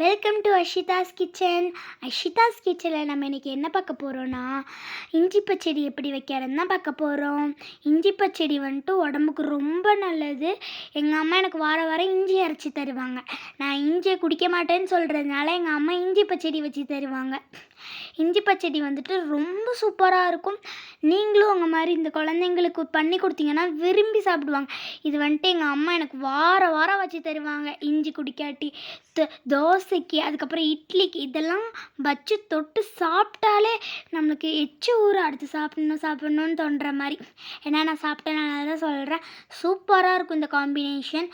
Welcome to Ashita's kitchen. Ashita's கிச்சனில் நம்ம இன்றைக்கி என்ன பார்க்க போகிறோன்னா, இஞ்சி பச்சடி எப்படி வைக்கிறதுன்னு தான் பார்க்க போகிறோம். இஞ்சி பச்சடி வந்துட்டு உடம்புக்கு ரொம்ப நல்லது. எங்கள் அம்மா எனக்கு வாரம் இஞ்சி அரைச்சி தருவாங்க. நான் இஞ்சியை குடிக்க மாட்டேன்னு சொல்கிறதுனால எங்கள் அம்மா இஞ்சி பச்சடி வச்சு தருவாங்க. இஞ்சி பச்சடி வந்துட்டு ரொம்ப சூப்பராக இருக்கும். நீங்களும் உங்கள் மாதிரி இந்த குழந்தைங்களுக்கு பண்ணி கொடுத்தீங்கன்னா விரும்பி சாப்பிடுவாங்க. இது வந்துட்டு எங்கள் அம்மா எனக்கு வாரம் வச்சு தருவாங்க. இஞ்சி குடிக்காட்டி தோசைக்கு, அதுக்கப்புறம் இட்லிக்கு இதெல்லாம் வச்சு தொட்டு சாப்பிட்டாலே நம்மளுக்கு எச்சி ஊற அடுத்து சாப்பிட்ணுன்னு தோன்ற மாதிரி. ஏன்னா நான் சாப்பிட்டேனால தான் சொல்கிறேன். சூப்பராக இருக்கும் இந்த காம்பினேஷன்.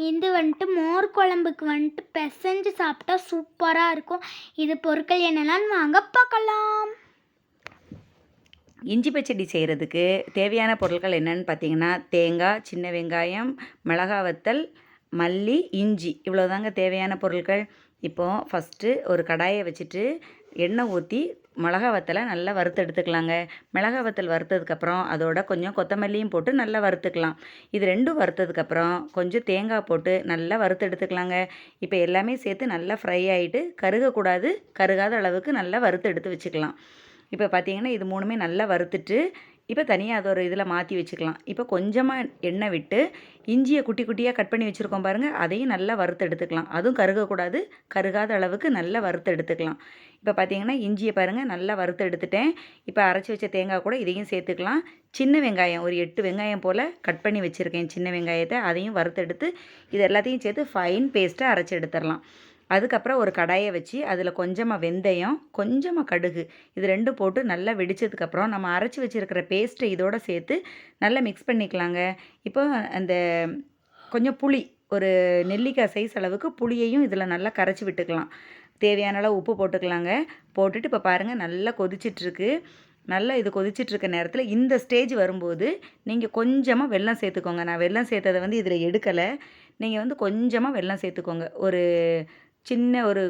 இது வந்துட்டு மோர் குழம்புக்கு வந்துட்டு பிசைஞ்சு சாப்பிட்டா சூப்பராக இருக்கும். இது பொருட்கள் என்னெல்லாம் வாங்க பார்க்கலாம். இஞ்சி பச்சடி செய்கிறதுக்கு தேவையான பொருட்கள் என்னென்னு பார்த்தீங்கன்னா, தேங்காய், சின்ன வெங்காயம், மிளகா வத்தல், மல்லி, இஞ்சி இவ்வளோ தாங்க தேவையான பொருட்கள். இப்போது ஃபஸ்ட்டு ஒரு கடாயை வச்சுட்டு எண்ணெய் ஊற்றி மிளகா வத்தலை நல்லா வறுத்து எடுத்துக்கலாங்க. மிளகா வத்தல் வறுத்ததுக்கப்புறம் அதோட கொஞ்சம் கொத்தமல்லியும் போட்டு நல்லா வறுத்துக்கலாம். இது ரெண்டும் வறுத்ததுக்கப்புறம் கொஞ்சம் தேங்காய் போட்டு நல்லா வறுத்து எடுத்துக்கலாங்க. இப்போ எல்லாமே சேர்த்து நல்லா ஃப்ரை ஆகிட்டு கருகக்கூடாது, கருகாத அளவுக்கு நல்லா வறுத்து எடுத்து வச்சுக்கலாம். இப்போ பார்த்தீங்கன்னா இது மூணுமே நல்லா வறுத்துட்டு இப்போ தனியாக அது ஒரு இதில் மாற்றி வச்சுக்கலாம். இப்போ கொஞ்சமாக எண்ணெய் விட்டு இஞ்சியை குட்டி குட்டியாக கட் பண்ணி வச்சுருக்கோம் பாருங்கள், அதையும் நல்லா வறுத்து எடுத்துக்கலாம். அதுவும் கருகக்கூடாது, கருகாத அளவுக்கு நல்லா வறுத்து எடுத்துக்கலாம். இப்போ பார்த்தீங்கன்னா இஞ்சியை பாருங்கள் நல்லா வறுத்து எடுத்துட்டேன். இப்போ அரைச்சி வச்ச தேங்காய் கூட இதையும் சேர்த்துக்கலாம். சின்ன வெங்காயம் ஒரு 8 வெங்காயம் போல் கட் பண்ணி வச்சுருக்கேன். சின்ன வெங்காயத்தை அதையும் வறுத்து எடுத்து இது எல்லாத்தையும் சேர்த்து ஃபைன் பேஸ்ட்டாக அரைச்சி எடுத்துடலாம். அதுக்கப்புறம் ஒரு கடாயை வச்சு அதில் கொஞ்சமாக வெந்தயம், கொஞ்சமாக கடுகு இது ரெண்டும் போட்டு நல்லா வெடித்ததுக்கப்புறம் நம்ம அரைச்சி வச்சுருக்கிற பேஸ்ட்டை இதோடு சேர்த்து நல்லா மிக்ஸ் பண்ணிக்கலாங்க. இப்போ அந்த கொஞ்சம் புளி, ஒரு நெல்லிக்காய் சைஸ் அளவுக்கு புளியையும் இதில் நல்லா கரைச்சி விட்டுக்கலாம். தேவையான அளவு உப்பு போட்டுக்கலாங்க. போட்டுட்டு இப்போ பாருங்கள் நல்லா கொதிச்சிட்ருக்கு. நல்லா இது கொதிச்சிட்ருக்க நேரத்தில் இந்த ஸ்டேஜ் வரும்போது நீங்கள் கொஞ்சமாக வெல்லம் சேர்த்துக்கோங்க. நான் வெல்லம் சேர்த்ததை இதில் எடுக்கலை. நீங்கள் கொஞ்சமாக வெல்லம் சேர்த்துக்கோங்க. ஒரு சின்ன ஒரு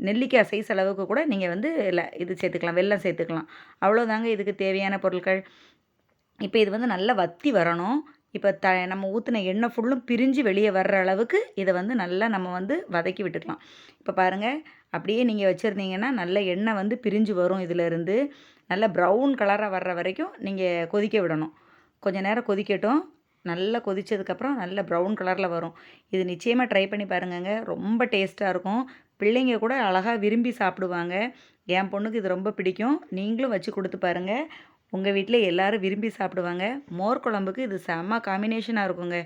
நெல்லிக்காய் சைஸ் அளவுக்கு கூட நீங்கள் இது சேர்த்துக்கலாம், வெல்லம் சேர்த்துக்கலாம். அவ்வளோதாங்க இதுக்கு தேவையான பொருட்கள். இப்போ இது நல்லா வற்றி வரணும். இப்போ நம்ம ஊற்றின எண்ணெய் ஃபுல்லும் பிரிஞ்சு வெளியே வர்ற அளவுக்கு இதை நல்லா நம்ம வதக்கி விட்டுக்கலாம். இப்போ பாருங்கள் அப்படியே நீங்கள் வச்சுருந்தீங்கன்னா நல்ல எண்ணெய் பிரிஞ்சு வரும். இதிலேருந்து நல்லா ப்ரௌன் கலராக வர்ற வரைக்கும் நீங்கள் கொதிக்க விடணும். கொஞ்சம் நேரம் கொதிக்கட்டும். நல்லா கொதித்ததுக்கப்புறம் நல்ல ப்ரௌன் கலரில் வரும். இது நிச்சயமாக ட்ரை பண்ணி பாருங்கங்க. ரொம்ப டேஸ்ட்டாக இருக்கும். பிள்ளைங்க கூட அழகாக விரும்பி சாப்பிடுவாங்க. என் பொண்ணுக்கு இது ரொம்ப பிடிக்கும். நீங்களும் வச்சு கொடுத்து பாருங்கள். உங்கள் வீட்டில் எல்லோரும் விரும்பி சாப்பிடுவாங்க. மோர் குழம்புக்கு இது செம்ம காம்பினேஷனாக இருக்குங்க.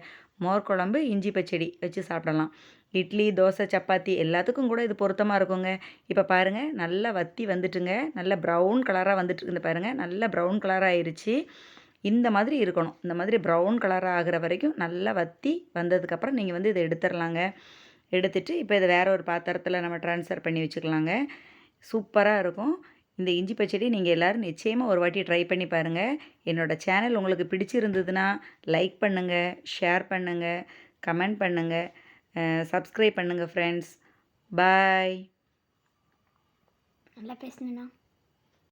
மோர் குழம்பு, இஞ்சி பச்சடி வச்சு சாப்பிடலாம். இட்லி, தோசை, சப்பாத்தி எல்லாத்துக்கும் கூட இது பொருத்தமாக இருக்குங்க. இப்போ பாருங்கள் நல்லா வற்றி வந்துட்டுங்க. நல்ல ப்ரௌன் கலராக வந்துட்டுருக்குது பாருங்கள். நல்ல ப்ரௌன் கலராக ஆயிடுச்சு. இந்த மாதிரி இருக்கணும். இந்த மாதிரி ப்ரௌன் கலராக ஆகிற வரைக்கும் நல்லா வற்றி வந்ததுக்கப்புறம் நீங்கள் இதை எடுத்துடலாங்க. எடுத்துட்டு இப்போ இதை வேறு ஒரு பாத்திரத்தில் நம்ம ட்ரான்ஸ்ஃபர் பண்ணி வச்சுக்கலாங்க. சூப்பராக இருக்கும். இந்த இஞ்சி பச்சடி நீங்கள் எல்லோரும் நிச்சயமாக ஒரு வாட்டி ட்ரை பண்ணி பாருங்கள். என்னோடய சேனல் உங்களுக்கு பிடிச்சிருந்ததுன்னா லைக் பண்ணுங்கள், ஷேர் பண்ணுங்கள், கமெண்ட் பண்ணுங்கள், சப்ஸ்கிரைப் பண்ணுங்கள் ஃப்ரெண்ட்ஸ். பாய். நல்லா பேசுனேண்ணா.